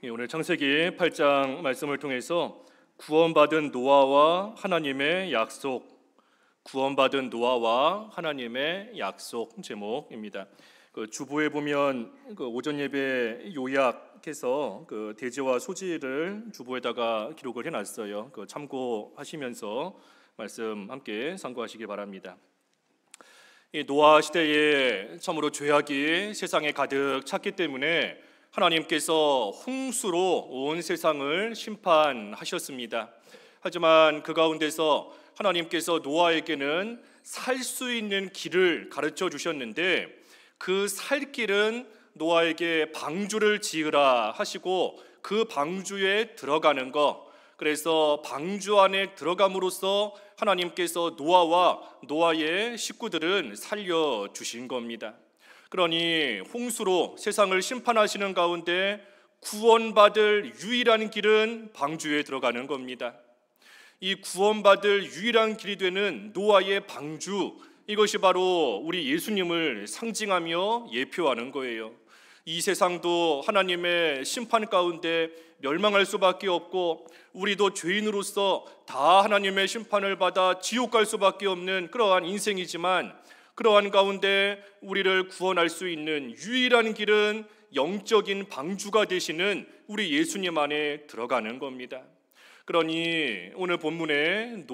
오늘 창세기 8장 말씀을 통해서 구원받은 노아와 하나님의 약속, 구원받은 노아와 하나님의 약속 제목입니다. 주보에 보면 오전 예배 요약해서 대지와 소지를 주보에다가 기록을 해놨어요. 참고하시면서 말씀 함께 상고하시기 바랍니다. 이 노아 시대에 참으로 죄악이 세상에 가득 찼기 때문에 하나님께서 홍수로 온 세상을 심판하셨습니다. 하지만 그 가운데서 하나님께서 노아에게는 살 수 있는 길을 가르쳐 주셨는데, 그 살 길은 노아에게 방주를 지으라 하시고 그 방주에 들어가는 것, 그래서 방주 안에 들어감으로써 하나님께서 노아와 노아의 식구들은 살려주신 겁니다. 그러니 홍수로 세상을 심판하시는 가운데 구원받을 유일한 길은 방주에 들어가는 겁니다. 이 구원받을 유일한 길이 되는 노아의 방주, 이것이 바로 우리 예수님을 상징하며 예표하는 거예요. 이 세상도 하나님의 심판 가운데 멸망할 수밖에 없고, 우리도 죄인으로서 다 하나님의 심판을 받아 지옥 갈 수밖에 없는 그러한 인생이지만, 그러한 가운데 우리를 구원할 수 있는 유일한 길은 영적인 방주가 되시는 우리 예수님 안에 들어가는 겁니다. 그러니 오늘 본문에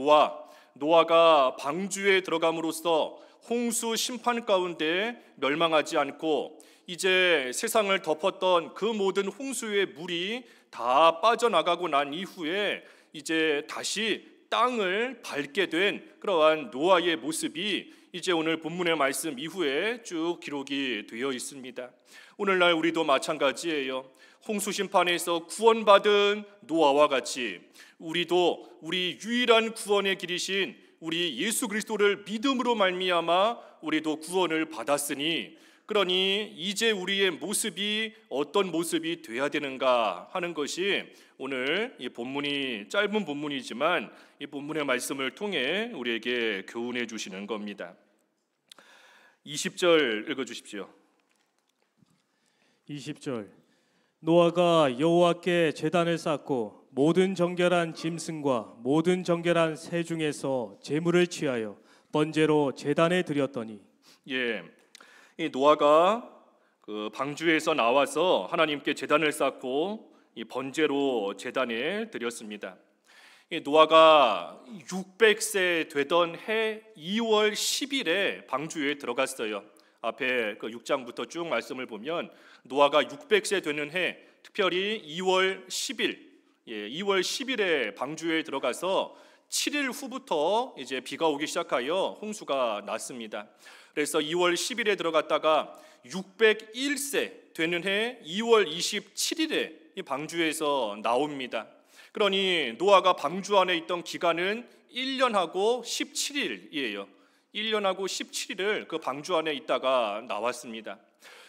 노아가 방주에 들어감으로써 홍수 심판 가운데 멸망하지 않고, 이제 세상을 덮었던 그 모든 홍수의 물이 다 빠져나가고 난 이후에 이제 다시 땅을 밟게 된 그러한 노아의 모습이 이제 오늘 본문의 말씀 이후에 쭉 기록이 되어 있습니다. 오늘날 우리도 마찬가지예요. 홍수 심판에서 구원받은 노아와 같이 우리도 우리 유일한 구원의 길이신 우리 예수 그리스도를 믿음으로 말미암아 우리도 구원을 받았으니, 그러니 이제 우리의 모습이 어떤 모습이 돼야 되는가 하는 것이 오늘 이 본문이 짧은 본문이지만 이 본문의 말씀을 통해 우리에게 교훈해 주시는 겁니다. 20절 읽어주십시오. 20절. 노아가 여호와께 제단을 쌓고 모든 정결한 짐승과 모든 정결한 새 중에서 제물을 취하여 번제로 제단에 드렸더니. 이 노아가 그 방주에서 나와서 하나님께 제단을 쌓고 이 번제로 제단에 드렸습니다. 이 노아가 600세 되던 해 2월 10일에 방주에 들어갔어요. 앞에 그 6장부터 쭉 말씀을 보면 노아가 600세 되는 해, 특별히 2월 10일, 2월 10일에 방주에 들어가서 7일 후부터 이제 비가 오기 시작하여 홍수가 났습니다. 그래서 2월 10일에 들어갔다가 601세 되는 해 2월 27일에 이 방주에서 나옵니다. 그러니 노아가 방주 안에 있던 기간은 1년하고 17일이에요. 1년하고 17일을 그 방주 안에 있다가 나왔습니다.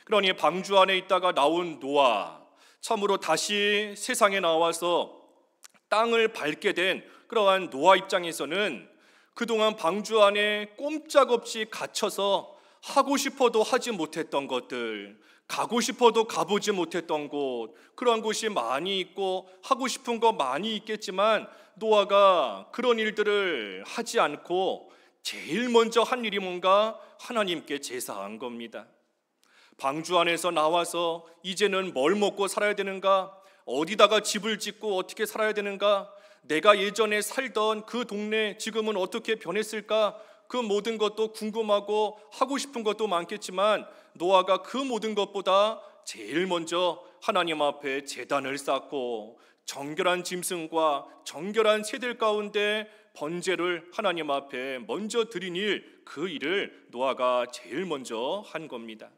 그러니 방주 안에 있다가 나온 노아, 참으로 다시 세상에 나와서 땅을 밟게 된 그러한 노아 입장에서는 그동안 방주 안에 꼼짝없이 갇혀서 하고 싶어도 하지 못했던 것들, 가고 싶어도 가보지 못했던 곳, 그러한 곳이 많이 있고 하고 싶은 거 많이 있겠지만 노아가 그런 일들을 하지 않고 제일 먼저 한 일이 뭔가 하나님께 제사한 겁니다. 방주 안에서 나와서 이제는 뭘 먹고 살아야 되는가, 어디다가 집을 짓고 어떻게 살아야 되는가, 내가 예전에 살던 그 동네 지금은 어떻게 변했을까, 그 모든 것도 궁금하고 하고 싶은 것도 많겠지만 노아가 그 모든 것보다 제일 먼저 하나님 앞에 제단을 쌓고 정결한 짐승과 정결한 새들 가운데 번제를 하나님 앞에 먼저 드린 일, 그 일을 노아가 제일 먼저 한 겁니다.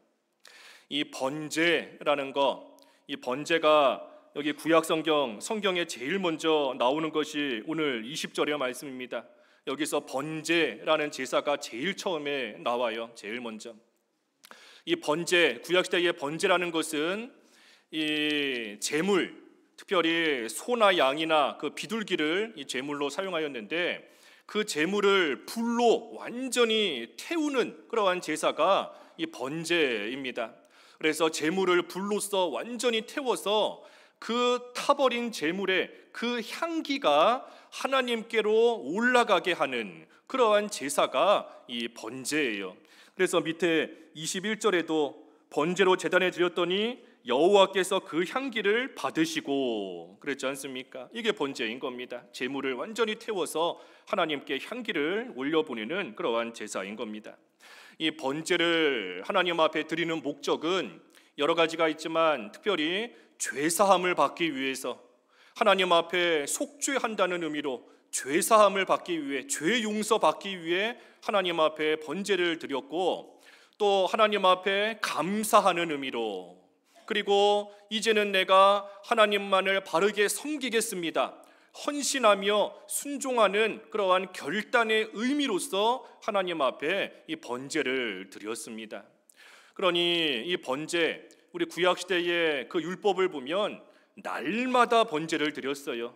이 번제라는 거, 이 번제가 여기 구약 성경에 제일 먼저 나오는 것이 오늘 20절의 말씀입니다. 여기서 번제라는 제사가 제일 처음에 나와요. 제일 먼저. 이 번제, 구약시대의 번제라는 것은 이 제물, 특별히 소나 양이나 그 비둘기를 이 제물로 사용하였는데, 그 제물을 불로 완전히 태우는 그러한 제사가 이 번제입니다. 그래서 제물을 불로써 완전히 태워서 그 타버린 제물의 그 향기가 하나님께로 올라가게 하는 그러한 제사가 이 번제예요. 그래서 밑에 21절에도 번제로 제단에 드렸더니 여호와께서 그 향기를 받으시고 그랬지 않습니까? 이게 번제인 겁니다. 제물을 완전히 태워서 하나님께 향기를 올려보내는 그러한 제사인 겁니다. 이 번제를 하나님 앞에 드리는 목적은 여러 가지가 있지만 특별히 죄사함을 받기 위해서, 하나님 앞에 속죄한다는 의미로 죄사함을 받기 위해, 죄 용서 받기 위해 하나님 앞에 번제를 드렸고, 또 하나님 앞에 감사하는 의미로, 그리고 이제는 내가 하나님만을 바르게 섬기겠습니다, 헌신하며 순종하는 그러한 결단의 의미로서 하나님 앞에 이 번제를 드렸습니다. 그러니 이 번제, 우리 구약시대의 그 율법을 보면 날마다 번제를 드렸어요.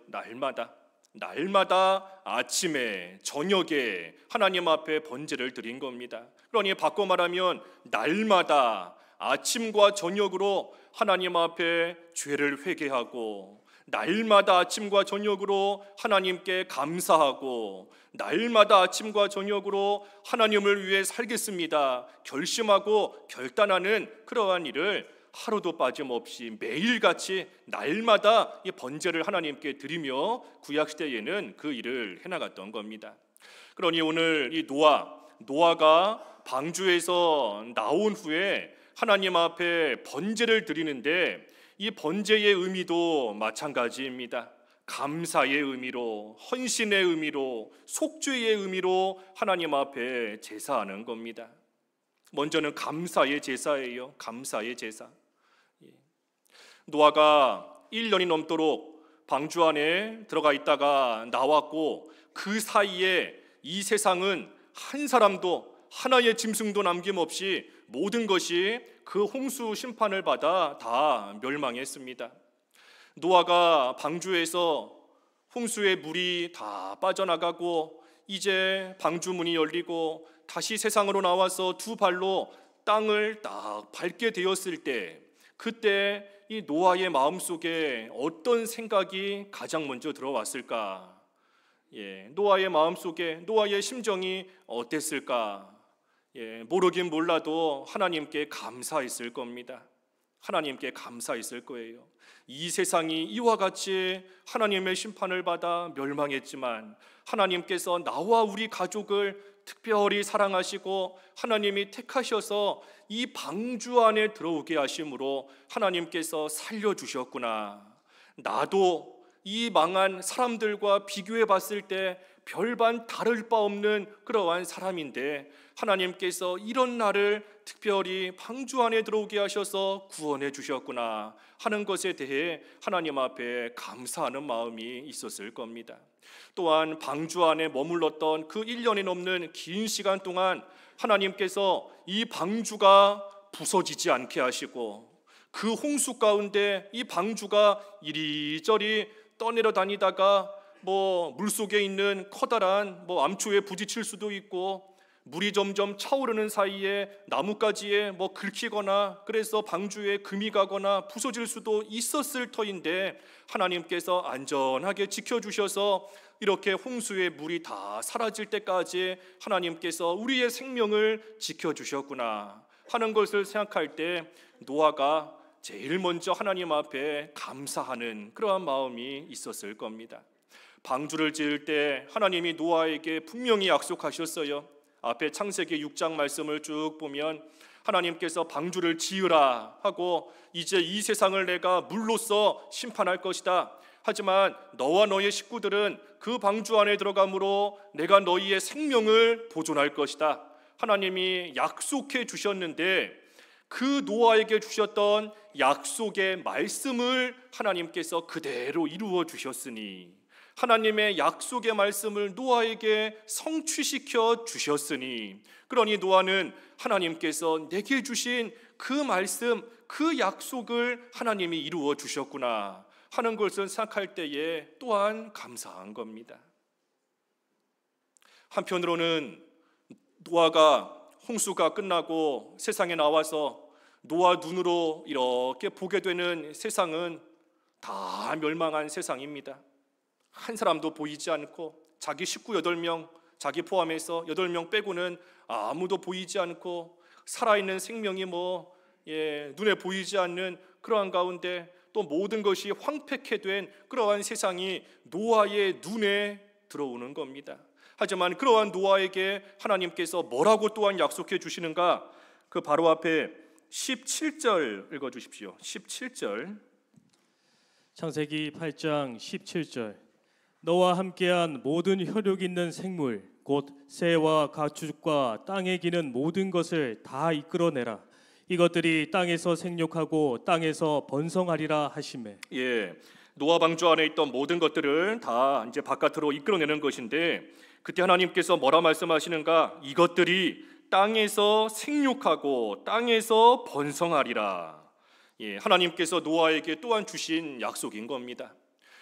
날마다 아침에 저녁에 하나님 앞에 번제를 드린 겁니다. 그러니 바꿔 말하면 날마다 아침과 저녁으로 하나님 앞에 죄를 회개하고, 날마다 아침과 저녁으로 하나님께 감사하고, 날마다 아침과 저녁으로 하나님을 위해 살겠습니다 결심하고 결단하는 그러한 일을 하루도 빠짐없이 매일같이 날마다 이 번제를 하나님께 드리며 구약시대에는 그 일을 해나갔던 겁니다. 그러니 오늘 이 노아가 방주에서 나온 후에 하나님 앞에 번제를 드리는데, 이 번제의 의미도 마찬가지입니다. 감사의 의미로, 헌신의 의미로, 속죄의 의미로 하나님 앞에 제사하는 겁니다. 먼저는 감사의 제사예요. 감사의 제사. 노아가 1년이 넘도록 방주 안에 들어가 있다가 나왔고, 그 사이에 이 세상은 한 사람도, 하나의 짐승도 남김없이 모든 것이 그 홍수 심판을 받아 다 멸망했습니다. 노아가 방주에서 홍수의 물이 다 빠져나가고, 이제 방주문이 열리고 다시 세상으로 나와서 두 발로 땅을 딱 밟게 되었을 때, 그때 이 노아의 마음속에 어떤 생각이 가장 먼저 들어왔을까? 노아의 마음속에, 노아의 심정이 어땠을까? 모르긴 몰라도 하나님께 감사했을 겁니다. 하나님께 감사했을 거예요. 이 세상이 이와 같이 하나님의 심판을 받아 멸망했지만, 하나님께서 나와 우리 가족을 특별히 사랑하시고 하나님이 택하셔서 이 방주 안에 들어오게 하심으로 하나님께서 살려주셨구나. 나도 이 망한 사람들과 비교해 봤을 때 별반 다를 바 없는 그러한 사람인데, 하나님께서 이런 나를 특별히 방주 안에 들어오게 하셔서 구원해 주셨구나 하는 것에 대해 하나님 앞에 감사하는 마음이 있었을 겁니다. 또한 방주 안에 머물렀던 그 1년이 넘는 긴 시간 동안 하나님께서 이 방주가 부서지지 않게 하시고, 그 홍수 가운데 이 방주가 이리저리 떠내려 다니다가 물속에 있는 커다란 암초에 부딪힐 수도 있고, 물이 점점 차오르는 사이에 나뭇가지에 긁히거나, 그래서 방주에 금이 가거나 부서질 수도 있었을 터인데, 하나님께서 안전하게 지켜주셔서 이렇게 홍수의 물이 다 사라질 때까지 하나님께서 우리의 생명을 지켜주셨구나 하는 것을 생각할 때, 노아가 제일 먼저 하나님 앞에 감사하는 그러한 마음이 있었을 겁니다. 방주를 지을 때 하나님이 노아에게 분명히 약속하셨어요. 앞에 창세기 6장 말씀을 쭉 보면 하나님께서 방주를 지으라 하고, 이제 이 세상을 내가 물로써 심판할 것이다. 하지만 너와 너의 식구들은 그 방주 안에 들어감으로 내가 너희의 생명을 보존할 것이다. 하나님이 약속해 주셨는데, 그 노아에게 주셨던 약속의 말씀을 하나님께서 그대로 이루어 주셨으니, 하나님의 약속의 말씀을 노아에게 성취시켜 주셨으니, 그러니 노아는 하나님께서 내게 주신 그 말씀, 그 약속을 하나님이 이루어 주셨구나 하는 것을 생각할 때에 또한 감사한 겁니다. 한편으로는 노아가 홍수가 끝나고 세상에 나와서 노아 눈으로 이렇게 보게 되는 세상은 다 멸망한 세상입니다. 한 사람도 보이지 않고 자기 식구 8명, 자기 포함해서 8명 빼고는 아무도 보이지 않고 살아있는 생명이 눈에 보이지 않는 그러한 가운데 또 모든 것이 황폐케 된 그러한 세상이 노아의 눈에 들어오는 겁니다. 하지만 그러한 노아에게 하나님께서 뭐라고 또한 약속해 주시는가? 그 바로 앞에 17절 읽어주십시오. 17절. 창세기 8장 17절. 너와 함께한 모든 혈육 있는 생물 곧 새와 가축과 땅에 기는 모든 것을 다 이끌어내라. 이것들이 땅에서 생육하고 땅에서 번성하리라 하시매. 노아 방주 안에 있던 모든 것들을 다 이제 바깥으로 이끌어내는 것인데, 그때 하나님께서 뭐라 말씀하시는가? 이것들이 땅에서 생육하고 땅에서 번성하리라. 하나님께서 노아에게 또한 주신 약속인 겁니다.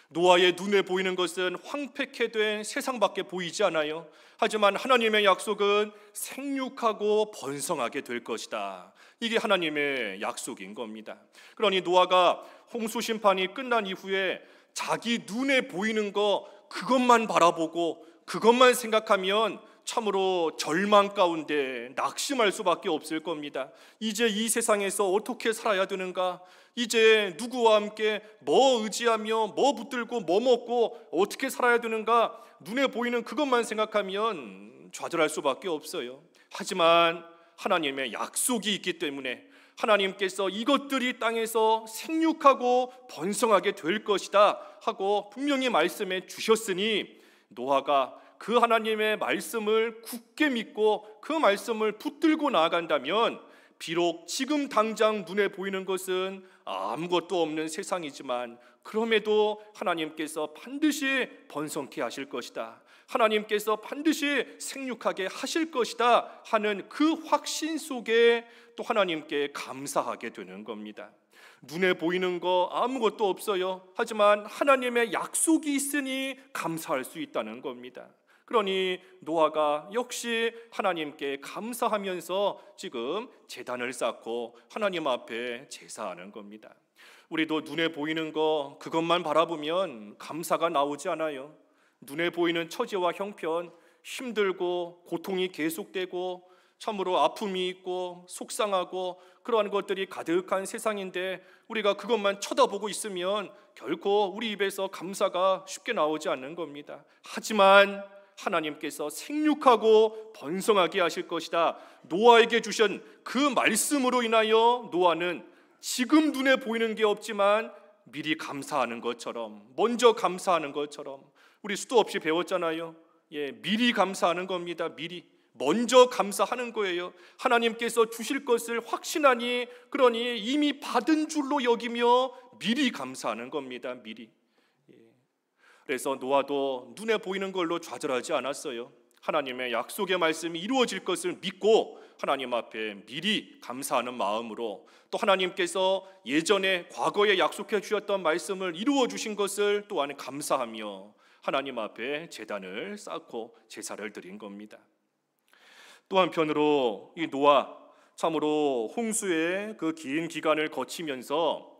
노아의 눈에 보이는 것은 황폐케 된 세상밖에 보이지 않아요. 하지만 하나님의 약속은 생육하고 번성하게 될 것이다. 이게 하나님의 약속인 겁니다. 그러니 노아가 홍수 심판이 끝난 이후에 자기 눈에 보이는 거 그것만 바라보고 그것만 생각하면 참으로 절망 가운데 낙심할 수밖에 없을 겁니다. 이제 이 세상에서 어떻게 살아야 되는가? 이제 누구와 함께 뭐 의지하며 뭐 붙들고 뭐 먹고 어떻게 살아야 되는가? 눈에 보이는 그것만 생각하면 좌절할 수밖에 없어요. 하지만 하나님의 약속이 있기 때문에 하나님께서 이것들이 땅에서 생육하고 번성하게 될 것이다 하고 분명히 말씀해 주셨으니 노아가 그 하나님의 말씀을 굳게 믿고 그 말씀을 붙들고 나아간다면 비록 지금 당장 눈에 보이는 것은 아무것도 없는 세상이지만 그럼에도 하나님께서 반드시 번성케 하실 것이다, 하나님께서 반드시 생육하게 하실 것이다 하는 그 확신 속에 또 하나님께 감사하게 되는 겁니다. 눈에 보이는 거 아무것도 없어요. 하지만 하나님의 약속이 있으니 감사할 수 있다는 겁니다. 그러니 노아가 역시 하나님께 감사하면서 지금 제단을 쌓고 하나님 앞에 제사하는 겁니다. 우리도 눈에 보이는 거 그것만 바라보면 감사가 나오지 않아요. 눈에 보이는 처지와 형편, 힘들고 고통이 계속되고 참으로 아픔이 있고 속상하고 그러한 것들이 가득한 세상인데 우리가 그것만 쳐다보고 있으면 결코 우리 입에서 감사가 쉽게 나오지 않는 겁니다. 하지만 하나님께서 생육하고 번성하게 하실 것이다, 노아에게 주신 그 말씀으로 인하여 노아는 지금 눈에 보이는 게 없지만 미리 감사하는 것처럼, 먼저 감사하는 것처럼 우리 수도 없이 배웠잖아요. 미리 감사하는 겁니다. 미리 먼저 감사하는 거예요. 하나님께서 주실 것을 확신하니, 그러니 이미 받은 줄로 여기며 미리 감사하는 겁니다. 미리. 그래서 노아도 눈에 보이는 걸로 좌절하지 않았어요. 하나님의 약속의 말씀이 이루어질 것을 믿고 하나님 앞에 미리 감사하는 마음으로, 또 하나님께서 예전에 과거에 약속해 주셨던 말씀을 이루어 주신 것을 또한 감사하며 하나님 앞에 제단을 쌓고 제사를 드린 겁니다. 또 한편으로 이 노아 참으로 홍수의 그 긴 기간을 거치면서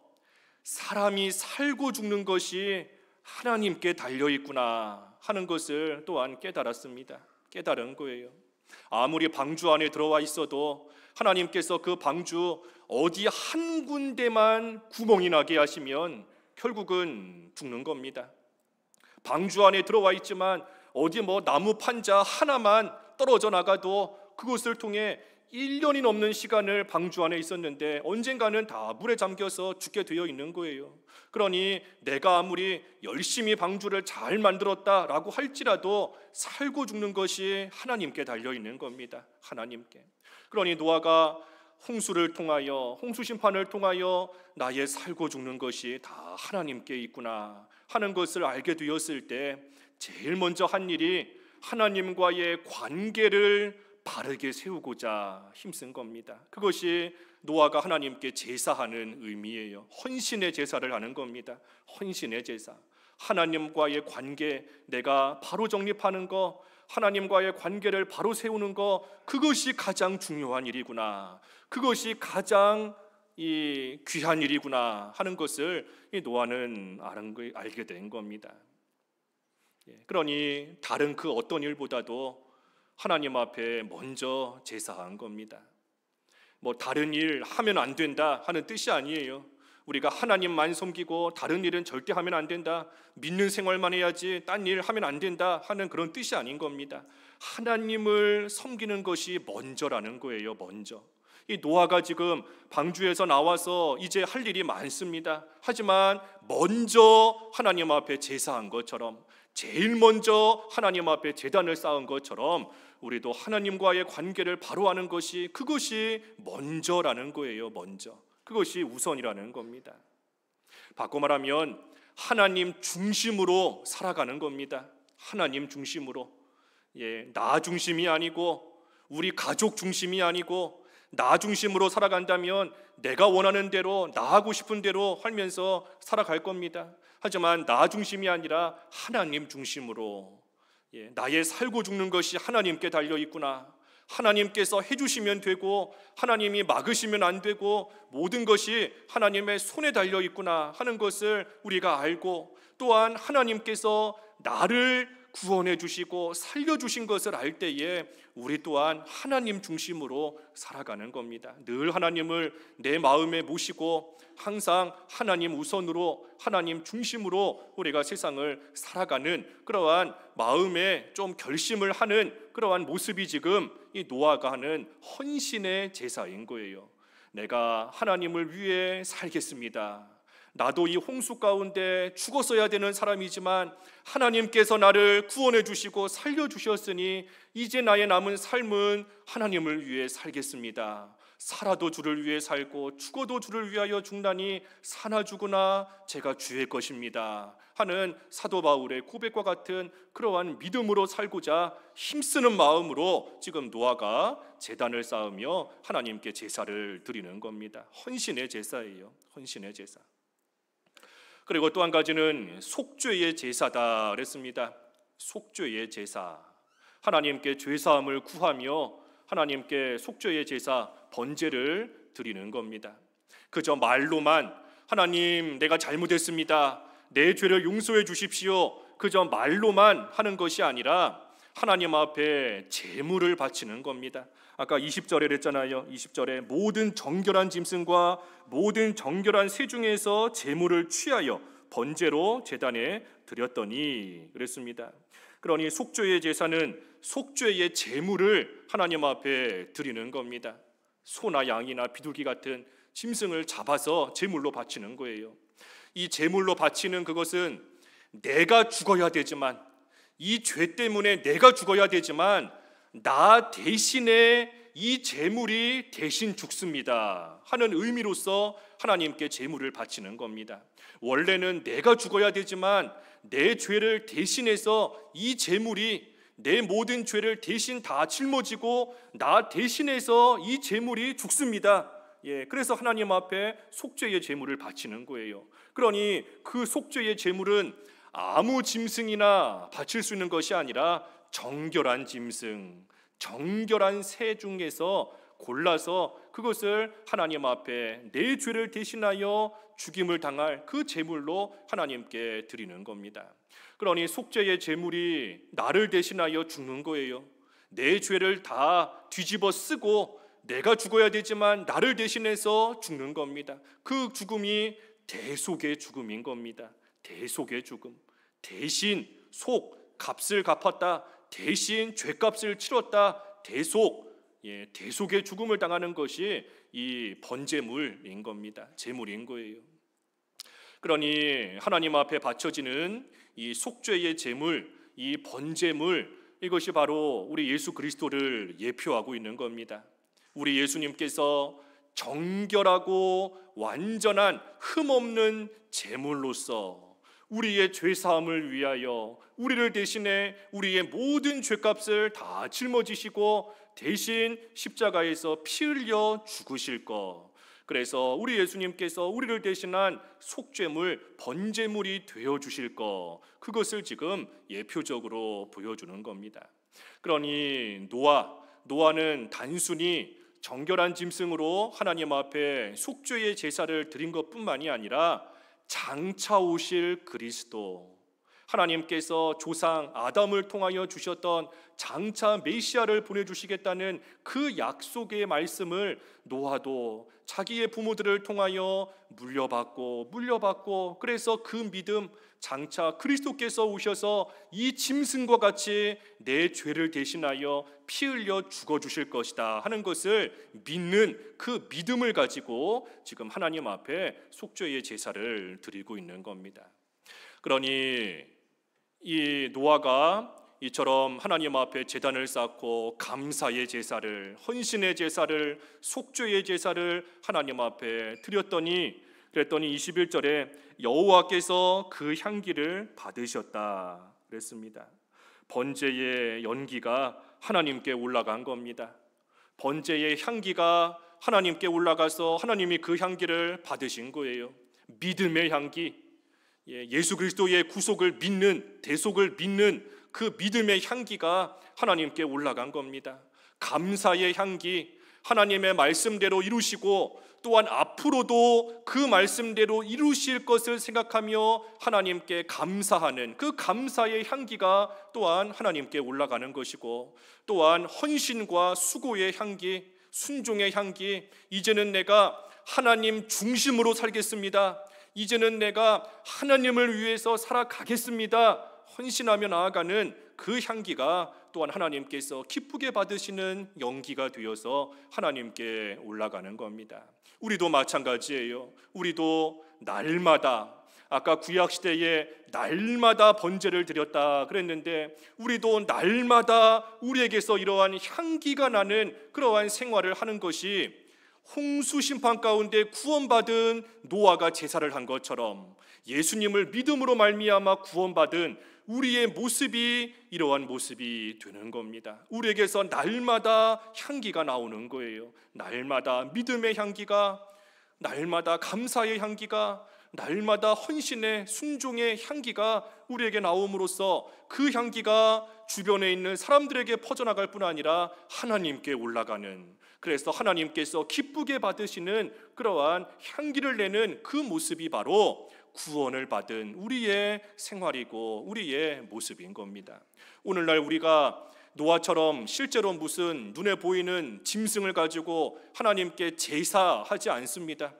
사람이 살고 죽는 것이 하나님께 달려있구나 하는 것을 또한 깨달은 거예요. 아무리 방주 안에 들어와 있어도 하나님께서 그 방주 어디 한 군데만 구멍이 나게 하시면 결국은 죽는 겁니다. 방주 안에 들어와 있지만 어디 나무 판자 하나만 떨어져 나가도 그것을 통해 1년이 넘는 시간을 방주 안에 있었는데 언젠가는 다 물에 잠겨서 죽게 되어 있는 거예요. 그러니 내가 아무리 열심히 방주를 잘 만들었다라고 할지라도 살고 죽는 것이 하나님께 달려있는 겁니다. 하나님께. 그러니 노아가 홍수를 통하여, 홍수 심판을 통하여 나의 살고 죽는 것이 다 하나님께 있구나 하는 것을 알게 되었을 때 제일 먼저 한 일이 하나님과의 관계를 바르게 세우고자 힘쓴 겁니다. 그것이 노아가 하나님께 제사하는 의미예요. 헌신의 제사를 하는 겁니다. 헌신의 제사. 하나님과의 관계, 내가 바로 정립하는 거, 하나님과의 관계를 바로 세우는 거, 그것이 가장 중요한 일이구나. 그것이 가장 이 귀한 일이구나 하는 것을 이 노아는 알게 된 겁니다. 그러니 다른 그 어떤 일보다도 하나님 앞에 먼저 제사한 겁니다. 뭐 다른 일 하면 안 된다 하는 뜻이 아니에요. 우리가 하나님만 섬기고 다른 일은 절대 하면 안 된다, 믿는 생활만 해야지 딴 일 하면 안 된다 하는 그런 뜻이 아닌 겁니다. 하나님을 섬기는 것이 먼저라는 거예요. 먼저. 이 노아가 지금 방주에서 나와서 이제 할 일이 많습니다. 하지만 먼저 하나님 앞에 제사한 것처럼, 제일 먼저 하나님 앞에 제단을 쌓은 것처럼 우리도 하나님과의 관계를 바로 하는 것이, 그것이 먼저라는 거예요. 먼저. 그것이 우선이라는 겁니다. 바꿔 말하면 하나님 중심으로 살아가는 겁니다. 하나님 중심으로. 나 중심이 아니고, 우리 가족 중심이 아니고, 나 중심으로 살아간다면 내가 원하는 대로, 나 하고 싶은 대로 살면서 살아갈 겁니다. 하지만 나 중심이 아니라 하나님 중심으로, 나의 살고 죽는 것이 하나님께 달려 있구나, 하나님께서 해주시면 되고 하나님이 막으시면 안 되고 모든 것이 하나님의 손에 달려 있구나 하는 것을 우리가 알고, 또한 하나님께서 나를 구원해 주시고 살려주신 것을 알 때에 우리 또한 하나님 중심으로 살아가는 겁니다. 늘 하나님을 내 마음에 모시고 항상 하나님 우선으로, 하나님 중심으로 우리가 세상을 살아가는 그러한 마음에 좀 결심을 하는 그러한 모습이 지금 이 노아가 하는 헌신의 제사인 거예요. 내가 하나님을 위해 살겠습니다. 나도 이 홍수 가운데 죽었어야 되는 사람이지만 하나님께서 나를 구원해 주시고 살려주셨으니 이제 나의 남은 삶은 하나님을 위해 살겠습니다. 살아도 주를 위해 살고 죽어도 주를 위하여 죽나니 사나 죽으나 제가 주의 것입니다 하는 사도 바울의 고백과 같은 그러한 믿음으로 살고자 힘쓰는 마음으로 지금 노아가 제단을 쌓으며 하나님께 제사를 드리는 겁니다. 헌신의 제사예요. 헌신의 제사. 그리고 또 한 가지는 속죄의 제사다 그랬습니다. 속죄의 제사. 하나님께 죄사함을 구하며 하나님께 속죄의 제사, 번제를 드리는 겁니다. 그저 말로만 하나님 내가 잘못했습니다, 내 죄를 용서해 주십시오, 그저 말로만 하는 것이 아니라 하나님 앞에 제물을 바치는 겁니다. 아까 20절에 그랬잖아요. 20절에 모든 정결한 짐승과 모든 정결한 새 중에서 제물을 취하여 번제로 제단에 드렸더니 그랬습니다. 그러니 속죄의 제사는 속죄의 제물을 하나님 앞에 드리는 겁니다. 소나 양이나 비둘기 같은 짐승을 잡아서 제물로 바치는 거예요. 이 제물로 바치는 그것은 내가 죽어야 되지만, 이 죄 때문에 내가 죽어야 되지만 나 대신에 이 제물이 대신 죽습니다 하는 의미로서 하나님께 제물을 바치는 겁니다. 원래는 내가 죽어야 되지만 내 죄를 대신해서 이 제물이 내 모든 죄를 대신 다 짊어지고 나 대신해서 이 제물이 죽습니다. 그래서 하나님 앞에 속죄의 제물을 바치는 거예요. 그러니 그 속죄의 제물은 아무 짐승이나 바칠 수 있는 것이 아니라 정결한 짐승, 정결한 새 중에서 골라서 그것을 하나님 앞에 내 죄를 대신하여 죽임을 당할 그 제물로 하나님께 드리는 겁니다. 그러니 속죄의 제물이 나를 대신하여 죽는 거예요. 내 죄를 다 뒤집어 쓰고 내가 죽어야 되지만 나를 대신해서 죽는 겁니다. 그 죽음이 대속의 죽음인 겁니다. 대속의 죽음. 대신 속 값을 갚았다, 대신 죄값을 치렀다, 대속의 죽음을 당하는 것이 이 번제물인 겁니다. 제물인 거예요. 그러니 하나님 앞에 바쳐지는 이 속죄의 제물, 이 번제물, 이것이 바로 우리 예수 그리스도를 예표하고 있는 겁니다. 우리 예수님께서 정결하고 완전한 흠없는 제물로서 우리의 죄사함을 위하여 우리를 대신해 우리의 모든 죄값을 다 짊어지시고 대신 십자가에서 피 흘려 죽으실 것, 그래서 우리 예수님께서 우리를 대신한 속죄물, 번제물이 되어주실 것, 그것을 지금 예표적으로 보여주는 겁니다. 그러니 노아는 단순히 정결한 짐승으로 하나님 앞에 속죄의 제사를 드린 것뿐만이 아니라 장차 오실 그리스도, 하나님께서 조상 아담을 통하여 주셨던 장차 메시아를 보내주시겠다는 그 약속의 말씀을 노아도 자기의 부모들을 통하여 물려받고 그래서 그 믿음, 장차 그리스도께서 오셔서 이 짐승과 같이 내 죄를 대신하여 피 흘려 죽어주실 것이다 하는 것을 믿는 그 믿음을 가지고 지금 하나님 앞에 속죄의 제사를 드리고 있는 겁니다. 그러니 이 노아가 이처럼 하나님 앞에 제단을 쌓고 감사의 제사를, 헌신의 제사를, 속죄의 제사를 하나님 앞에 드렸더니, 그랬더니 21절에 여호와께서 그 향기를 받으셨다 그랬습니다. 번제의 연기가 하나님께 올라간 겁니다. 번제의 향기가 하나님께 올라가서 하나님이 그 향기를 받으신 거예요. 믿음의 향기, 예수 그리스도의 구속을 믿는, 대속을 믿는 그 믿음의 향기가 하나님께 올라간 겁니다. 감사의 향기, 하나님의 말씀대로 이루시고 또한 앞으로도 그 말씀대로 이루실 것을 생각하며 하나님께 감사하는 그 감사의 향기가 또한 하나님께 올라가는 것이고, 또한 헌신과 수고의 향기, 순종의 향기, 이제는 내가 하나님 중심으로 살겠습니다, 이제는 내가 하나님을 위해서 살아가겠습니다, 헌신하며 나아가는 그 향기가 또한 하나님께서 기쁘게 받으시는 연기가 되어서 하나님께 올라가는 겁니다. 우리도 마찬가지예요. 우리도 날마다, 아까 구약시대에 날마다 번제를 드렸다 그랬는데, 우리도 날마다 우리에게서 이러한 향기가 나는 그러한 생활을 하는 것이 홍수 심판 가운데 구원받은 노아가 제사를 한 것처럼 예수님을 믿음으로 말미암아 구원받은 우리의 모습이 이러한 모습이 되는 겁니다. 우리에게서 날마다 향기가 나오는 거예요. 날마다 믿음의 향기가, 날마다 감사의 향기가, 날마다 헌신의 순종의 향기가 우리에게 나옴으로써 그 향기가 주변에 있는 사람들에게 퍼져나갈 뿐 아니라 하나님께 올라가는, 그래서 하나님께서 기쁘게 받으시는 그러한 향기를 내는 그 모습이 바로 구원을 받은 우리의 생활이고 우리의 모습인 겁니다. 오늘날 우리가 노아처럼 실제로 무슨 눈에 보이는 짐승을 가지고 하나님께 제사하지 않습니다.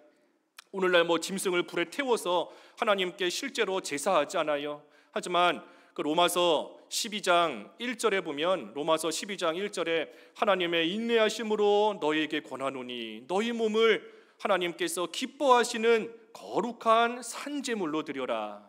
오늘날 짐승을 불에 태워서 하나님께 실제로 제사하지 않아요. 하지만 그 로마서 12장 1절에 보면, 로마서 12장 1절에 하나님의 인내하심으로 너희에게 권하노니 너희 몸을 하나님께서 기뻐하시는 거룩한 산제물로 드려라,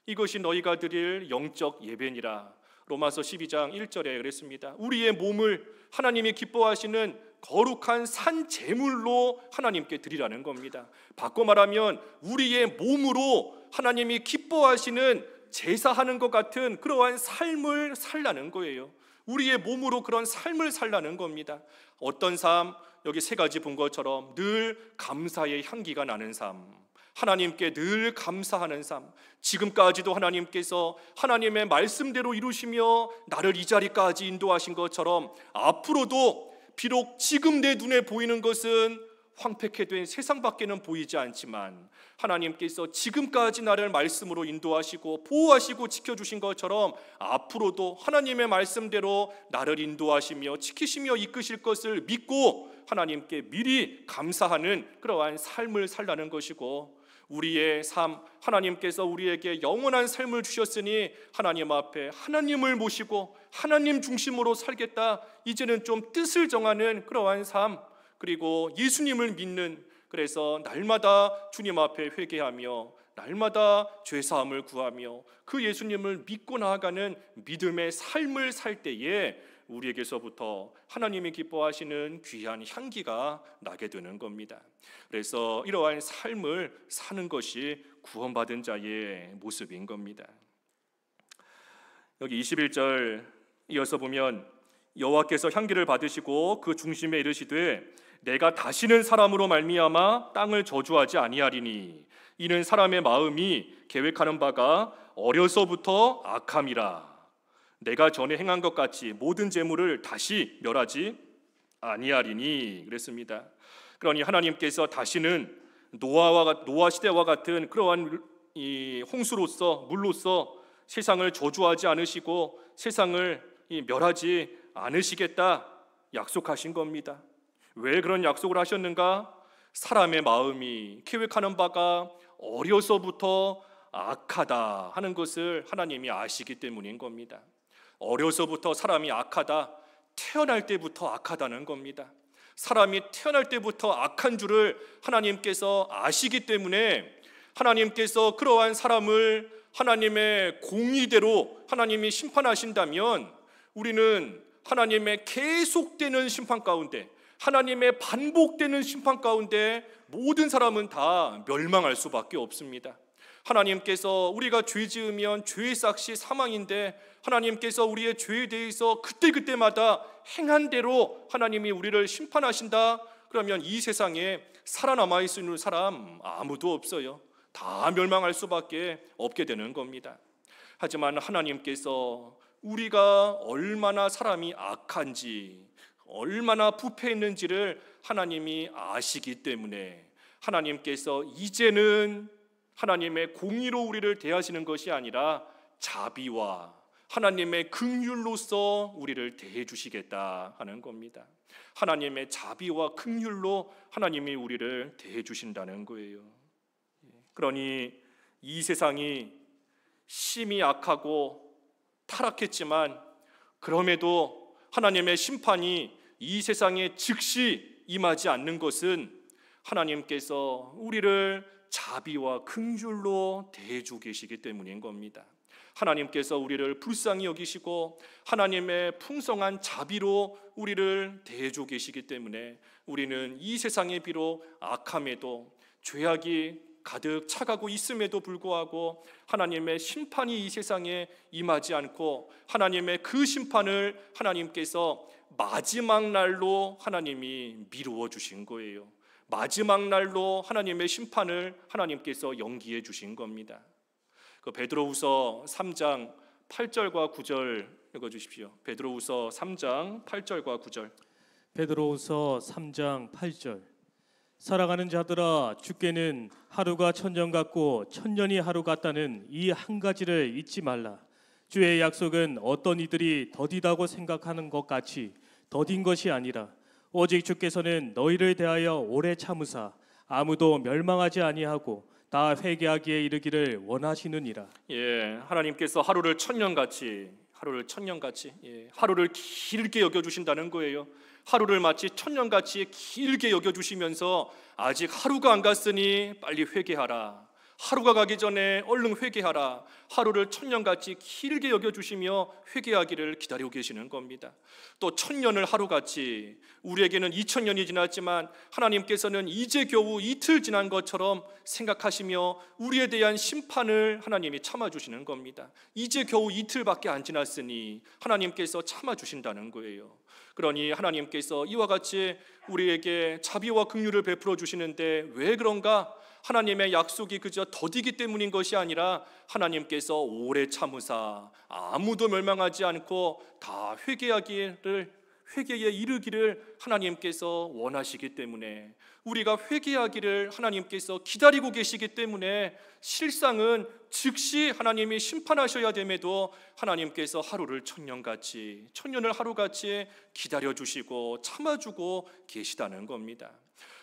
이것이 너희가 드릴 영적 예배니라. 로마서 12장 1절에 그랬습니다. 우리의 몸을 하나님이 기뻐하시는 거룩한 산제물로 하나님께 드리라는 겁니다. 바꿔 말하면 우리의 몸으로 하나님이 기뻐하시는 제사하는 것 같은 그러한 삶을 살라는 거예요. 우리의 몸으로 그런 삶을 살라는 겁니다. 어떤 삶? 여기 세 가지 본 것처럼 늘 감사의 향기가 나는 삶, 하나님께 늘 감사하는 삶, 지금까지도 하나님께서 하나님의 말씀대로 이루시며 나를 이 자리까지 인도하신 것처럼 앞으로도 비록 지금 내 눈에 보이는 것은 황폐케 된 세상밖에는 보이지 않지만 하나님께서 지금까지 나를 말씀으로 인도하시고 보호하시고 지켜주신 것처럼 앞으로도 하나님의 말씀대로 나를 인도하시며 지키시며 이끄실 것을 믿고 하나님께 미리 감사하는 그러한 삶을 살라는 것이고, 우리의 삶, 하나님께서 우리에게 영원한 삶을 주셨으니 하나님 앞에 하나님을 모시고 하나님 중심으로 살겠다, 이제는 좀 뜻을 정하는 그러한 삶, 그리고 예수님을 믿는, 그래서 날마다 주님 앞에 회개하며 날마다 죄사함을 구하며 그 예수님을 믿고 나아가는 믿음의 삶을 살 때에 우리에게서부터 하나님이 기뻐하시는 귀한 향기가 나게 되는 겁니다. 그래서 이러한 삶을 사는 것이 구원받은 자의 모습인 겁니다. 여기 21절 이어서 보면 여호와께서 향기를 받으시고 그 중심에 이르시되 내가 다시는 사람으로 말미암아 땅을 저주하지 아니하리니 이는 사람의 마음이 계획하는 바가 어려서부터 악함이라. 내가 전에 행한 것 같이 모든 재물을 다시 멸하지 아니하리니 그랬습니다. 그러니 하나님께서 다시는 노아 시대와 같은 그러한 이 홍수로서 물로서 세상을 저주하지 않으시고 세상을 멸하지 않으시겠다 약속하신 겁니다. 왜 그런 약속을 하셨는가? 사람의 마음이 계획하는 바가 어려서부터 악하다 하는 것을 하나님이 아시기 때문인 겁니다. 어려서부터 사람이 악하다, 태어날 때부터 악하다는 겁니다. 사람이 태어날 때부터 악한 줄을 하나님께서 아시기 때문에 하나님께서 그러한 사람을 하나님의 공의대로 하나님이 심판하신다면 우리는 하나님의 계속되는 심판 가운데, 하나님의 반복되는 심판 가운데 모든 사람은 다 멸망할 수밖에 없습니다. 하나님께서 우리가 죄 지으면 죄의 삭시 사망인데 하나님께서 우리의 죄에 대해서 그때그때마다 행한 대로 하나님이 우리를 심판하신다. 그러면 이 세상에 살아남아 있는 사람 아무도 없어요. 다 멸망할 수밖에 없게 되는 겁니다. 하지만 하나님께서 우리가 얼마나 사람이 악한지, 얼마나 부패했는지를 하나님이 아시기 때문에 하나님께서 이제는 하나님의 공의로 우리를 대하시는 것이 아니라 자비와 하나님의 긍휼로서 우리를 대해 주시겠다 하는 겁니다. 하나님의 자비와 긍휼로 하나님이 우리를 대해 주신다는 거예요. 그러니 이 세상이 심히 악하고 타락했지만 그럼에도 하나님의 심판이 이 세상에 즉시 임하지 않는 것은 하나님께서 우리를 자비와 긍휼로 대해주고 계시기 때문인 겁니다. 하나님께서 우리를 불쌍히 여기시고 하나님의 풍성한 자비로 우리를 대해주고 계시기 때문에 우리는 이 세상에 비록 악함에도 죄악이 가득 차가고 있음에도 불구하고 하나님의 심판이 이 세상에 임하지 않고 하나님의 그 심판을 하나님께서 마지막 날로 하나님이 미루어 주신 거예요. 마지막 날로 하나님의 심판을 하나님께서 연기해 주신 겁니다. 그 베드로후서 3장 8절과 9절 읽어 주십시오. 베드로후서 3장 8절과 9절. 베드로후서 3장 8절. 살아가는 자들아, 주께는 하루가 천년 같고 천년이 하루 같다는 이 한 가지를 잊지 말라. 주의 약속은 어떤 이들이 더디다고 생각하는 것 같이 더딘 것이 아니라 오직 주께서는 너희를 대하여 오래 참으사 아무도 멸망하지 아니하고 다 회개하기에 이르기를 원하시느니라. 하나님께서 하루를 천년같이 하루를 길게 여겨주신다는 거예요. 하루를 마치 천년같이 길게 여겨주시면서 아직 하루가 안 갔으니 빨리 회개하라. 하루가 가기 전에 얼른 회개하라. 하루를 천년같이 길게 여겨주시며 회개하기를 기다리고 계시는 겁니다. 또 천년을 하루같이, 우리에게는 2000년이 지났지만 하나님께서는 이제 겨우 이틀 지난 것처럼 생각하시며 우리에 대한 심판을 하나님이 참아주시는 겁니다. 이제 겨우 이틀밖에 안 지났으니 하나님께서 참아주신다는 거예요. 그러니 하나님께서 이와 같이 우리에게 자비와 긍휼을 베풀어 주시는데 왜 그런가? 하나님의 약속이 그저 더디기 때문인 것이 아니라 하나님께서 오래 참으사 아무도 멸망하지 않고 다 회개에 이르기를 하나님께서 원하시기 때문에, 우리가 회개하기를 하나님께서 기다리고 계시기 때문에 실상은 즉시 하나님이 심판하셔야 됨에도 하나님께서 하루를 천년을 하루같이 기다려주시고 참아주고 계시다는 겁니다.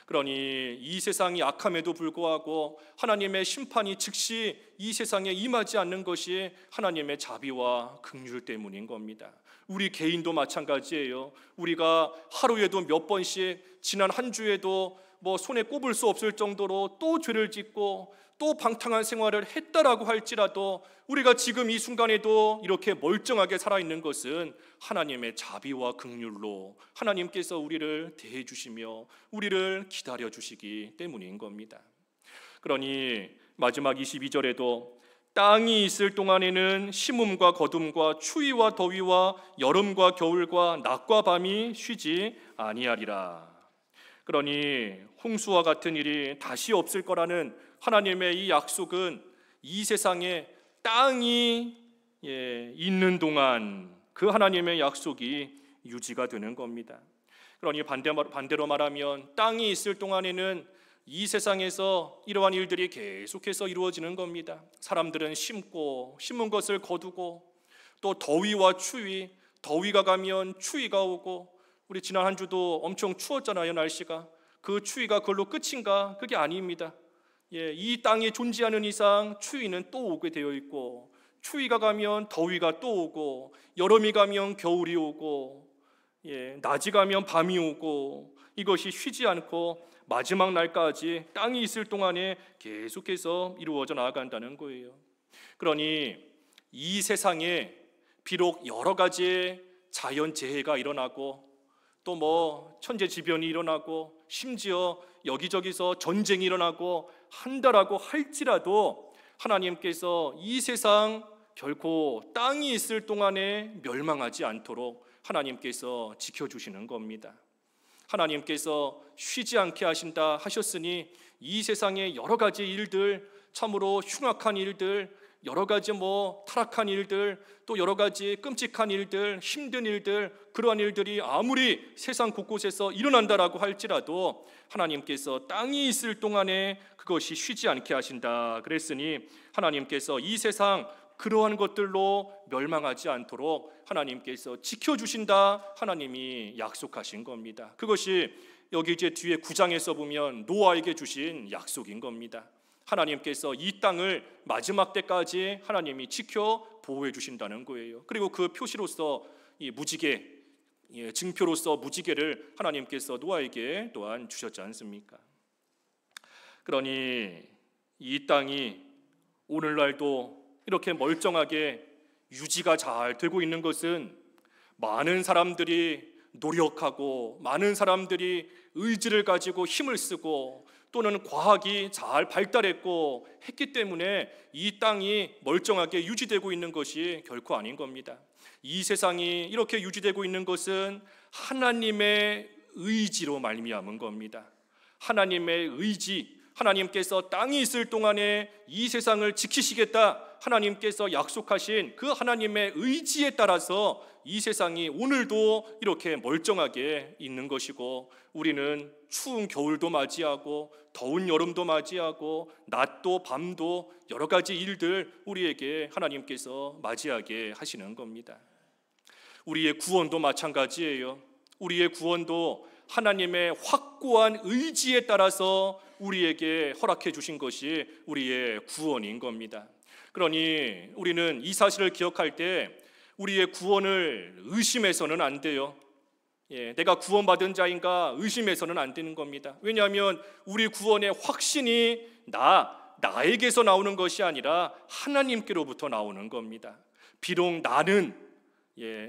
그러니 이 세상이 악함에도 불구하고 하나님의 심판이 즉시 이 세상에 임하지 않는 것이 하나님의 자비와 긍휼 때문인 겁니다. 우리 개인도 마찬가지예요. 우리가 하루에도 몇 번씩, 지난 한 주에도 손에 꼽을 수 없을 정도로 또 죄를 짓고 또 방탕한 생활을 했다라고 할지라도 우리가 지금 이 순간에도 이렇게 멀쩡하게 살아있는 것은 하나님의 자비와 긍휼로 하나님께서 우리를 대해 주시며 우리를 기다려 주시기 때문인 겁니다. 그러니 마지막 22절에도 땅이 있을 동안에는 심음과 거둠과 추위와 더위와 여름과 겨울과 낮과 밤이 쉬지 아니하리라. 그러니 홍수와 같은 일이 다시 없을 거라는 하나님의 이 약속은 이 세상에 땅이 있는 동안 그 하나님의 약속이 유지가 되는 겁니다. 그러니 반대로 말하면 땅이 있을 동안에는 이 세상에서 이러한 일들이 계속해서 이루어지는 겁니다. 사람들은 심고 심은 것을 거두고, 또 더위와 추위, 더위가 가면 추위가 오고, 우리 지난 한 주도 엄청 추웠잖아요, 날씨가. 그 추위가 그걸로 끝인가? 그게 아닙니다. 이 땅에 존재하는 이상 추위는 또 오게 되어 있고, 추위가 가면 더위가 또 오고, 여름이 가면 겨울이 오고, 낮이 가면 밤이 오고, 이것이 쉬지 않고 마지막 날까지 땅이 있을 동안에 계속해서 이루어져 나아간다는 거예요. 그러니 이 세상에 비록 여러 가지의 자연재해가 일어나고, 또 천재지변이 일어나고, 심지어 여기저기서 전쟁이 일어나고 한다라고 할지라도 하나님께서 이 세상 결코 땅이 있을 동안에 멸망하지 않도록 하나님께서 지켜주시는 겁니다. 하나님께서 쉬지 않게 하신다 하셨으니 이 세상의 여러 가지 일들, 참으로 흉악한 일들, 여러 가지 타락한 일들, 또 여러 가지 끔찍한 일들, 힘든 일들, 그러한 일들이 아무리 세상 곳곳에서 일어난다라고 할지라도 하나님께서 땅이 있을 동안에 그것이 쉬지 않게 하신다 그랬으니, 하나님께서 이 세상 그러한 것들로 멸망하지 않도록 하나님께서 지켜주신다, 하나님이 약속하신 겁니다. 그것이 여기 이제 뒤에 9장에서 보면 노아에게 주신 약속인 겁니다. 하나님께서 이 땅을 마지막 때까지 하나님이 지켜 보호해 주신다는 거예요. 그리고 그 표시로서 이 무지개, 증표로서 무지개를 하나님께서 노아에게 또한 주셨지 않습니까? 그러니 이 땅이 오늘날도 이렇게 멀쩡하게 유지가 잘 되고 있는 것은 많은 사람들이 노력하고, 많은 사람들이 의지를 가지고 힘을 쓰고, 또는 과학이 잘 발달했고 했기 때문에 이 땅이 멀쩡하게 유지되고 있는 것이 결코 아닌 겁니다. 이 세상이 이렇게 유지되고 있는 것은 하나님의 의지로 말미암은 겁니다. 하나님의 의지, 하나님께서 땅이 있을 동안에 이 세상을 지키시겠다 하나님께서 약속하신 그 하나님의 의지에 따라서 이 세상이 오늘도 이렇게 멀쩡하게 있는 것이고, 우리는 추운 겨울도 맞이하고 더운 여름도 맞이하고 낮도 밤도 여러 가지 일들 우리에게 하나님께서 맞이하게 하시는 겁니다. 우리의 구원도 마찬가지예요. 우리의 구원도 하나님의 확고한 의지에 따라서 우리에게 허락해 주신 것이 우리의 구원인 겁니다. 그러니 우리는 이 사실을 기억할 때 우리의 구원을 의심해서는 안 돼요. 내가 구원받은 자인가 의심해서는 안 되는 겁니다. 왜냐하면 우리 구원의 확신이 나에게서 나오는 것이 아니라 하나님께로부터 나오는 겁니다. 비록 나는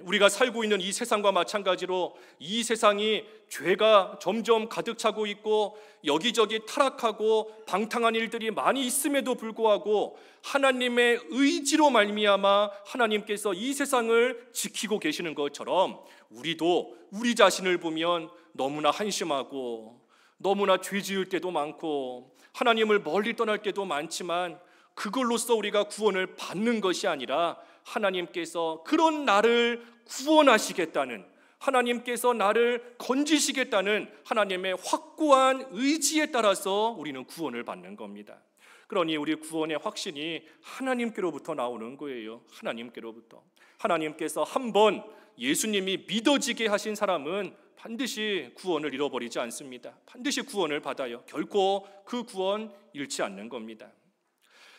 우리가 살고 있는 이 세상과 마찬가지로 이 세상이 죄가 점점 가득 차고 있고 여기저기 타락하고 방탕한 일들이 많이 있음에도 불구하고 하나님의 의지로 말미암아 하나님께서 이 세상을 지키고 계시는 것처럼, 우리도 우리 자신을 보면 너무나 한심하고 너무나 죄 지을 때도 많고 하나님을 멀리 떠날 때도 많지만, 그걸로써 우리가 구원을 받는 것이 아니라 하나님께서 그런 나를 구원하시겠다는, 하나님께서 나를 건지시겠다는 하나님의 확고한 의지에 따라서 우리는 구원을 받는 겁니다. 그러니 우리 구원의 확신이 하나님께로부터 나오는 거예요. 하나님께로부터. 하나님께서 한번 예수님이 믿어지게 하신 사람은 반드시 구원을 잃어버리지 않습니다. 반드시 구원을 받아요. 결코 그 구원 잃지 않는 겁니다.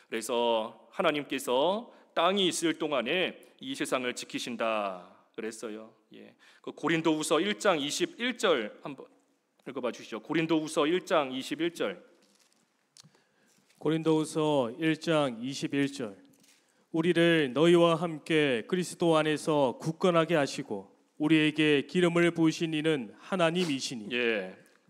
그래서 하나님께서 땅이 있을 동안에 이 세상을 지키신다 그랬어요. 그 고린도후서 1장 21절 한번 읽어봐 주시죠. 고린도후서 1장 21절. 고린도후서 1장 21절. 우리를 너희와 함께 그리스도 안에서 굳건하게 하시고 우리에게 기름을 부으신 이는 하나님이시니.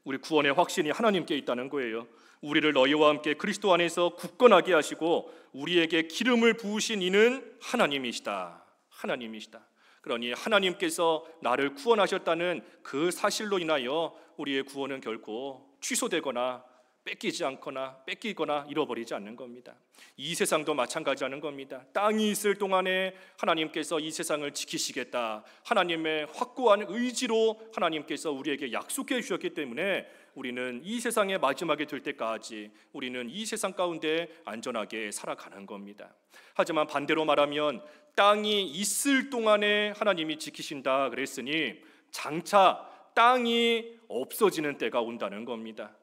우리 구원의 확신이 하나님께 있다는 거예요. 우리를 너희와 함께 그리스도 안에서 굳건하게 하시고 우리에게 기름을 부으신 이는 하나님이시다. 하나님이시다. 그러니 하나님께서 나를 구원하셨다는 그 사실로 인하여 우리의 구원은 결코 취소되거나 뺏기지 않거나 뺏기거나 잃어버리지 않는 겁니다. 이 세상도 마찬가지하는 겁니다. 땅이 있을 동안에 하나님께서 이 세상을 지키시겠다, 하나님의 확고한 의지로 하나님께서 우리에게 약속해 주셨기 때문에 우리는 이 세상의 마지막에 될 때까지 우리는 이 세상 가운데 안전하게 살아가는 겁니다. 하지만 반대로 말하면 땅이 있을 동안에 하나님이 지키신다 그랬으니 장차 땅이 없어지는 때가 온다는 겁니다.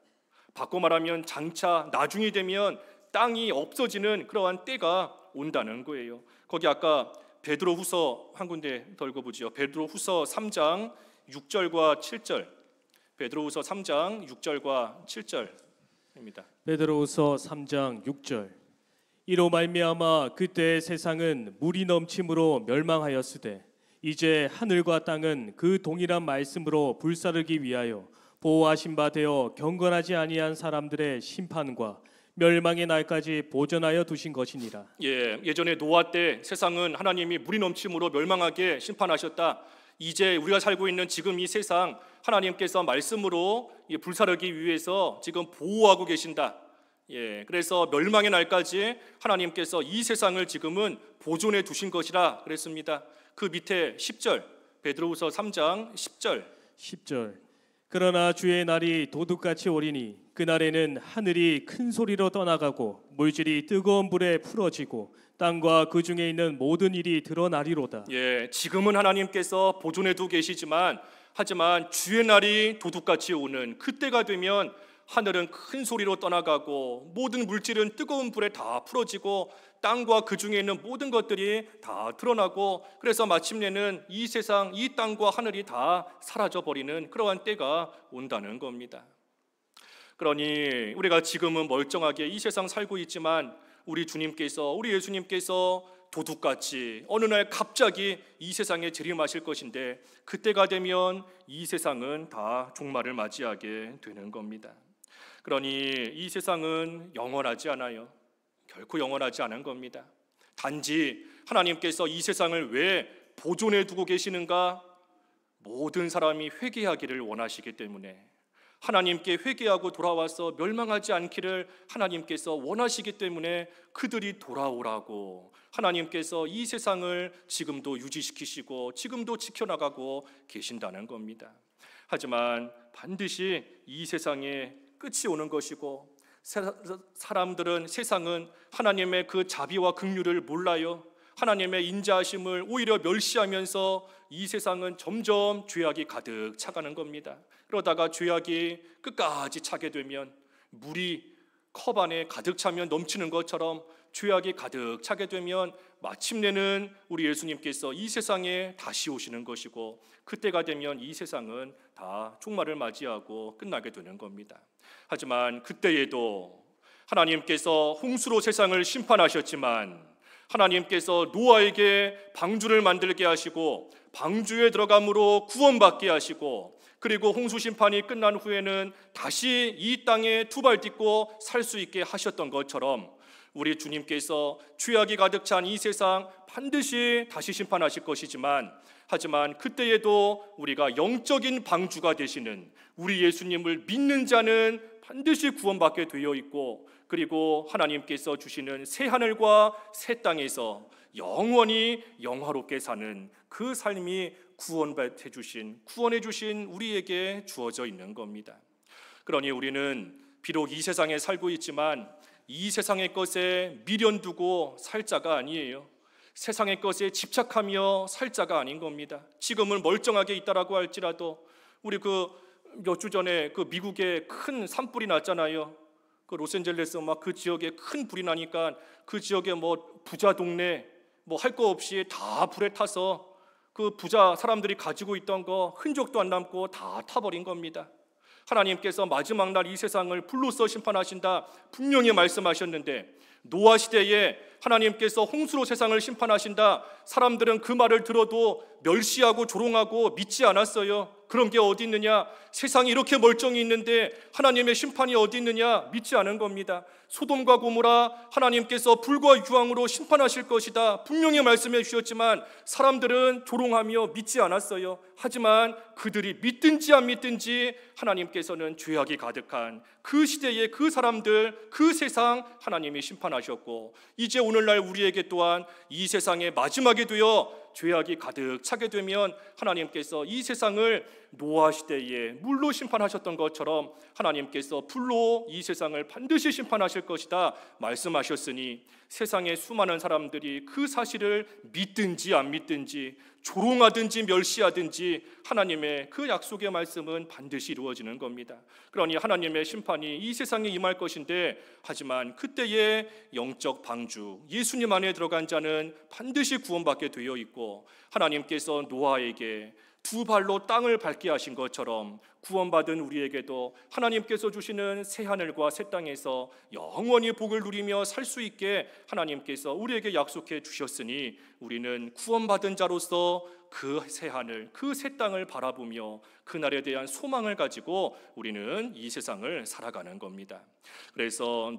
바꿔 말하면 장차 나중이 되면 땅이 없어지는 그러한 때가 온다는 거예요. 거기 아까 베드로후서 한 군데 더 읽어보죠. 베드로후서 3장 6절과 7절. 베드로후서 3장 6절과 7절입니다. 베드로후서 3장 6절. 이로 말미암아 그때의 세상은 물이 넘침으로 멸망하였으되 이제 하늘과 땅은 그 동일한 말씀으로 불사르기 위하여 보호하신 바 되어 경건하지 아니한 사람들의 심판과 멸망의 날까지 보존하여 두신 것이니라. 예전에 노아 때 세상은 하나님이 물이 넘침으로 멸망하게 심판하셨다. 이제 우리가 살고 있는 지금 이 세상 하나님께서 말씀으로 불사르기 위해서 지금 보호하고 계신다. 그래서 멸망의 날까지 하나님께서 이 세상을 지금은 보존해 두신 것이라 그랬습니다. 그 밑에 10절, 베드로후서 3장 10절. 그러나 주의 날이 도둑같이 오리니 그날에는 하늘이 큰 소리로 떠나가고 물질이 뜨거운 불에 풀어지고 땅과 그 중에 있는 모든 일이 드러나리로다. 지금은 하나님께서 보존해 두고 계시지만 하지만 주의 날이 도둑같이 오는 그때가 되면 하늘은 큰 소리로 떠나가고 모든 물질은 뜨거운 불에 다 풀어지고 땅과 그 중에 있는 모든 것들이 다 드러나고 그래서 마침내는 이 세상, 이 땅과 하늘이 다 사라져버리는 그러한 때가 온다는 겁니다. 그러니 우리가 지금은 멀쩡하게 이 세상 살고 있지만 우리 주님께서, 우리 예수님께서 도둑같이 어느 날 갑자기 이 세상에 재림하실 것인데 그때가 되면 이 세상은 다 종말을 맞이하게 되는 겁니다. 그러니 이 세상은 영원하지 않아요. 결코 영원하지 않은 겁니다. 단지 하나님께서 이 세상을 왜 보존해 두고 계시는가? 모든 사람이 회개하기를 원하시기 때문에 하나님께 회개하고 돌아와서 멸망하지 않기를 하나님께서 원하시기 때문에 그들이 돌아오라고 하나님께서 이 세상을 지금도 유지시키시고 지금도 지켜나가고 계신다는 겁니다. 하지만 반드시 이 세상에 끝이 오는 것이고 사람들은, 세상은 하나님의 그 자비와 긍휼을 몰라요. 하나님의 인자하심을 오히려 멸시하면서 이 세상은 점점 죄악이 가득 차가는 겁니다. 그러다가 죄악이 끝까지 차게 되면 물이 컵 안에 가득 차면 넘치는 것처럼 죄악이 가득 차게 되면 마침내는 우리 예수님께서 이 세상에 다시 오시는 것이고 그때가 되면 이 세상은 다 종말을 맞이하고 끝나게 되는 겁니다. 하지만 그때에도 하나님께서 홍수로 세상을 심판하셨지만 하나님께서 노아에게 방주를 만들게 하시고 방주에 들어감으로 구원받게 하시고 그리고 홍수 심판이 끝난 후에는 다시 이 땅에 두 발 딛고 살 수 있게 하셨던 것처럼 우리 주님께서 죄악이 가득 찬 이 세상 반드시 다시 심판하실 것이지만 하지만 그때에도 우리가 영적인 방주가 되시는 우리 예수님을 믿는 자는 반드시 구원받게 되어 있고 그리고 하나님께서 주시는 새 하늘과 새 땅에서 영원히 영화롭게 사는 그 삶이 구원해 주신 우리에게 주어져 있는 겁니다. 그러니 우리는 비록 이 세상에 살고 있지만 이 세상의 것에 미련 두고 살 자가 아니에요. 세상의 것에 집착하며 살 자가 아닌 겁니다. 지금은 멀쩡하게 있다라고 할지라도 우리 몇 주 전에 미국에 큰 산불이 났잖아요. 로스앤젤레스 그 지역에 큰 불이 나니까 그 지역에 부자 동네 할 거 없이 다 불에 타서 그 부자 사람들이 가지고 있던 거 흔적도 안 남고 다 타버린 겁니다. 하나님께서 마지막 날 이 세상을 불로써 심판하신다 분명히 말씀하셨는데 노아 시대에 하나님께서 홍수로 세상을 심판하신다. 사람들은 그 말을 들어도 멸시하고 조롱하고 믿지 않았어요. 그런 게 어디 있느냐? 세상이 이렇게 멀쩡히 있는데 하나님의 심판이 어디 있느냐? 믿지 않은 겁니다. 소돔과 고모라 하나님께서 불과 유황으로 심판하실 것이다. 분명히 말씀해 주셨지만 사람들은 조롱하며 믿지 않았어요. 하지만 그들이 믿든지 안 믿든지 하나님께서는 죄악이 가득한 그 시대의 그 사람들, 그 세상 하나님이 심판하셨고, 이제 오늘날 우리에게 또한 이 세상의 마지막이 되어 죄악이 가득 차게 되면 하나님께서 이 세상을 노아 시대에 물로 심판하셨던 것처럼 하나님께서 불로 이 세상을 반드시 심판하실 것이다 말씀하셨으니, 세상의 수많은 사람들이 그 사실을 믿든지 안 믿든지 조롱하든지 멸시하든지 하나님의 그 약속의 말씀은 반드시 이루어지는 겁니다. 그러니 하나님의 심판이 이 세상에 임할 것인데, 하지만 그때의 영적 방주 예수님 안에 들어간 자는 반드시 구원받게 되어 있고, 하나님께서 노아에게 두 발로 땅을 밟게 하신 것처럼 구원받은 우리에게도 하나님께서 주시는 새 하늘과 새 땅에서 영원히 복을 누리며 살 수 있게 하나님께서 우리에게 약속해 주셨으니, 우리는 구원받은 자로서 그 새 하늘, 그 새 땅을 바라보며 그날에 대한 소망을 가지고 우리는 이 세상을 살아가는 겁니다. 그래서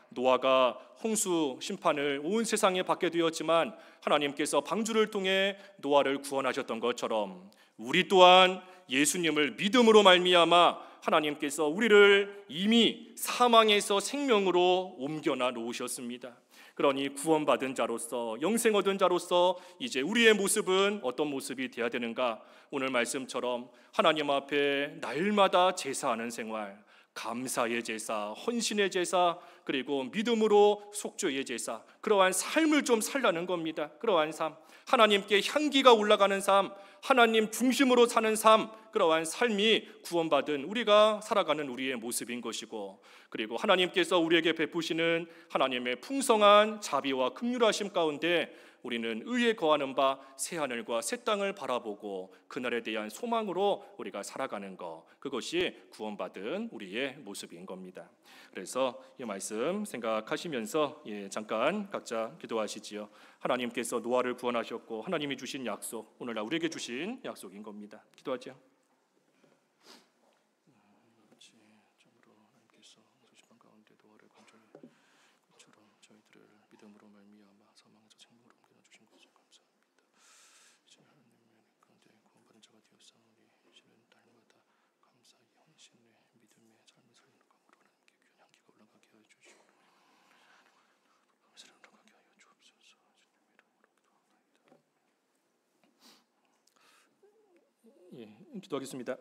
노아가 홍수 심판을 온 세상에 받게 되었지만 하나님께서 방주를 통해 노아를 구원하셨던 것처럼, 우리 또한 예수님을 믿음으로 말미암아 하나님께서 우리를 이미 사망에서 생명으로 옮겨나 놓으셨습니다. 그러니 구원받은 자로서, 영생 얻은 자로서 이제 우리의 모습은 어떤 모습이 되어야 되는가? 오늘 말씀처럼 하나님 앞에 날마다 제사하는 생활, 감사의 제사, 헌신의 제사, 그리고 믿음으로 속죄의 제사, 그러한 삶을 좀 살라는 겁니다. 그러한 삶, 하나님께 향기가 올라가는 삶, 하나님 중심으로 사는 삶, 그러한 삶이 구원받은 우리가 살아가는 우리의 모습인 것이고, 그리고 하나님께서 우리에게 베푸시는 하나님의 풍성한 자비와 긍휼하심 가운데 우리는 의에 거하는 바 새하늘과 새 땅을 바라보고 그날에 대한 소망으로 우리가 살아가는 것, 그것이 구원받은 우리의 모습인 겁니다. 그래서 이 말씀 생각하시면서 잠깐 각자 기도하시지요. 하나님께서 노아를 구원하셨고 하나님이 주신 약속, 오늘날 우리에게 주신 약속인 겁니다. 기도하죠. 기도하겠습니다.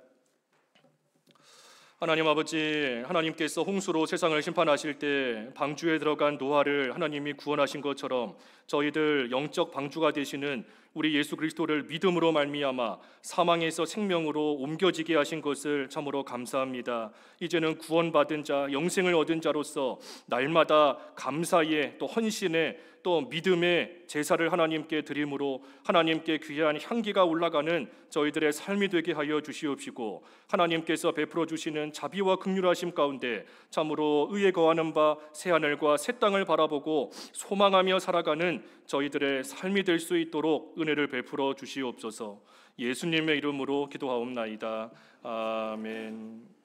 하나님 아버지, 하나님께서 홍수로 세상을 심판하실 때 방주에 들어간 노아를 하나님이 구원하신 것처럼 저희들 영적 방주가 되시는 우리 예수 그리스도를 믿음으로 말미암아 사망에서 생명으로 옮겨지게 하신 것을 참으로 감사합니다. 이제는 구원받은 자, 영생을 얻은 자로서 날마다 감사의 또 헌신의 또 믿음의 제사를 하나님께 드림으로 하나님께 귀한 향기가 올라가는 저희들의 삶이 되게 하여 주시옵시고, 하나님께서 베풀어 주시는 자비와 긍휼하심 가운데 참으로 의에 거하는 바 새하늘과 새 땅을 바라보고 소망하며 살아가는 저희들의 삶이 될 수 있도록 은혜를 베풀어 주시옵소서. 예수님의 이름으로 기도하옵나이다. 아멘.